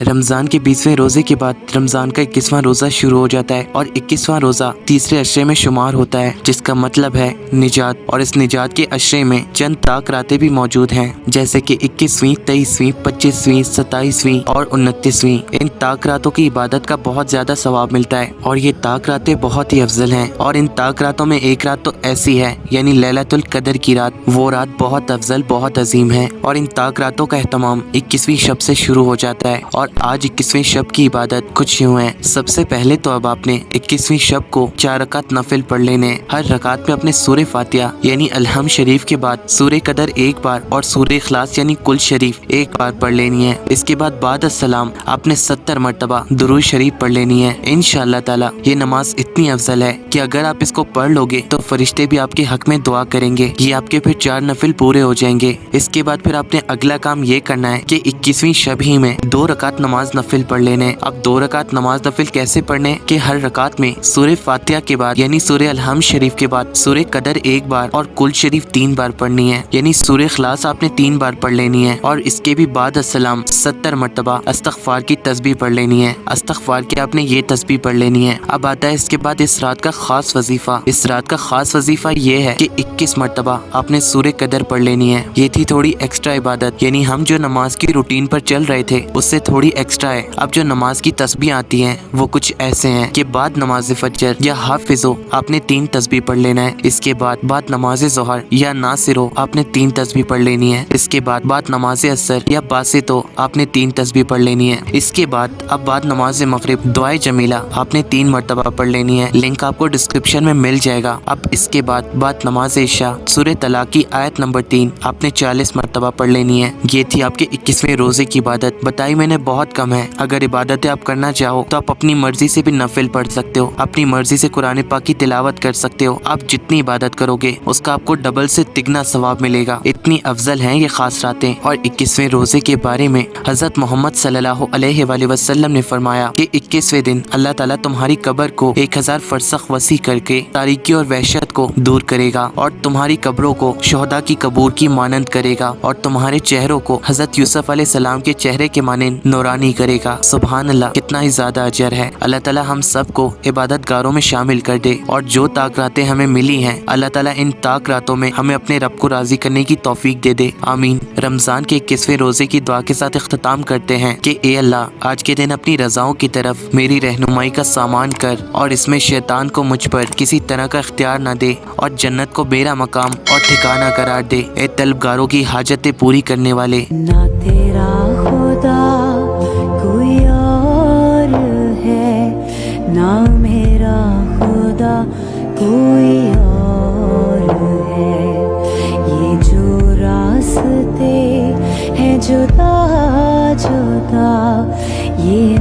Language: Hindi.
रमज़ान के 20वें रोज़े के बाद रमज़ान का 21वां रोज़ा शुरू हो जाता है और 21वां रोज़ा तीसरे अशरे में शुमार होता है, जिसका मतलब है निजात। और इस निजात के अशरे में चंद ताक रातें भी मौजूद हैं, जैसे कि 21वीं, 23वीं, 25वीं, 27वीं और 29वीं। इन ताक रातों की इबादत का बहुत ज़्यादा सवाब मिलता है और ये ताक रातें बहुत ही अफजल हैं। और इन ताक रातों में एक रात तो ऐसी है, यानी लैलतुल कदर की रात, वो रात बहुत अफजल, बहुत अजीम है। और इन ताक रातों का एहतमाम 21वीं शब से शुरू हो जाता है और आज 21वीं शब की इबादत कुछ यूँ है। सबसे पहले तो अब आपने 21वीं शब को 4 रकात नफिल पढ़ लेने। हर रकात में अपने सूरे फातिहा यानी अलहम शरीफ के बाद सूरे कदर एक बार और सूरे इखलास यानी कुल शरीफ एक बार पढ़ लेनी है। इसके बाद अस्सलाम आपने 70 मरतबा दुरूद शरीफ पढ़ लेनी है। इंशाअल्लाह ताला ये नमाज इतनी अफजल है कि अगर आप इसको पढ़ लोगे तो फरिश्ते भी आपके हक में दुआ करेंगे। ये आपके फिर 4 नफिल पूरे हो जाएंगे। इसके बाद फिर आपने अगला काम ये करना है कि 21वीं शब ही में 2 रकात नमाज नफिल पढ़ लेने। अब 2 रकात नमाज नफिल कैसे पढ़ने कि हर रकात में सूरे फातिहा के बाद यानी सूरे अलहम शरीफ के बाद सूरे कदर एक बार और कुल शरीफ 3 बार पढ़नी है, यानी सूरे इखलास आपने 3 बार पढ़ लेनी है। और इसके भी बाद अस्सलाम 70 मरतबा अस्तगफार की तस्बीह पढ़ लेनी है। अस्तगफार की आपने ये तस्बीह पढ़ लेनी है। अब आता है इसके बाद इस रात का खास वजीफा। इस रात का खास वजीफा ये है कि 21 मरतबा आपने सूरे कदर पढ़ लेनी है। ये थी थोड़ी एक्स्ट्रा इबादत, यानी हम जो नमाज की रूटीन पर चल रहे थे उससे थोड़ी एक्स्ट्रा है। अब जो नमाज की तस्बीह आती हैं वो कुछ ऐसे हैं कि बाद नमाज फजर या हाफिजो आपने 3 तस्बीह पढ़ लेना है। इसके बाद नमाज जोहर या नासिरो आपने 3 तस्बीह पढ़ लेनी है। इसके बाद नमाज असर या बासितो आपने 3 तस्बीह पढ़ लेनी है। इसके बाद नमाज मगरिब दुआए जमीला आपने 3 मरतबा पढ़ लेनी है। लिंक आपको डिस्क्रिप्शन में मिल जाएगा। अब इसके बाद नमाज इशा सूरह तलाक की आयत नंबर 3 आपने 40 मरतबा पढ़ लेनी है। ये थी आपके 21वें रोजे की इबादत। बताई मैंने बहुत कम है। अगर इबादतें आप करना चाहो तो आप अपनी मर्जी से भी नफिल पढ़ सकते हो, अपनी मर्जी से कुरान पाक की तिलावत कर सकते हो। आप जितनी इबादत करोगे उसका आपको डबल से तिगना सवाब मिलेगा। इतनी अफजल हैं ये खास रातें। और 21वें रोजे के बारे में हजरत मोहम्मद सल्लल्लाहु अलैहि वसल्लम ने फरमाया कि 21वें दिन अल्लाह ताला तुम्हारी कब्र को 1000 फरसख वसी करके तारीकी और वहशत को दूर करेगा और तुम्हारी कब्रों को शोहदा की कबूर की मानंद करेगा और तुम्हारे चेहरों को हजरत यूसुफ अलैहिस्सलाम के चेहरे के मानंद नूरानी करेगा। सुभान अल्लाह, कितना ही ज्यादा अजर है। अल्लाह ताला हम सब को इबादत गारों में शामिल कर दे। और जो ताक रातें हमें मिली हैं अल्लाह ताला इन ताक रातों में हमें अपने रब को राजी करने की तौफीक दे दे, आमीन। रमजान के 21वें रोजे की दुआ के साथ इख्तिताम करते हैं कि ए अल्लाह, आज के दिन अपनी रजाओं की तरफ मेरी रहनुमाई का सामान कर और इसमें शैतान को मुझ पर किसी तरह का इख्तियार न दे और जन्नत को मेरा मकाम और ठिकाना करार दे। ए तलबगारों की हाजतें पूरी करने वाले। ना तेरा खुदा कोई और है, ना मेरा खुदा कोई और है। ये जो रास्ते हैं जुदा जुदा, ये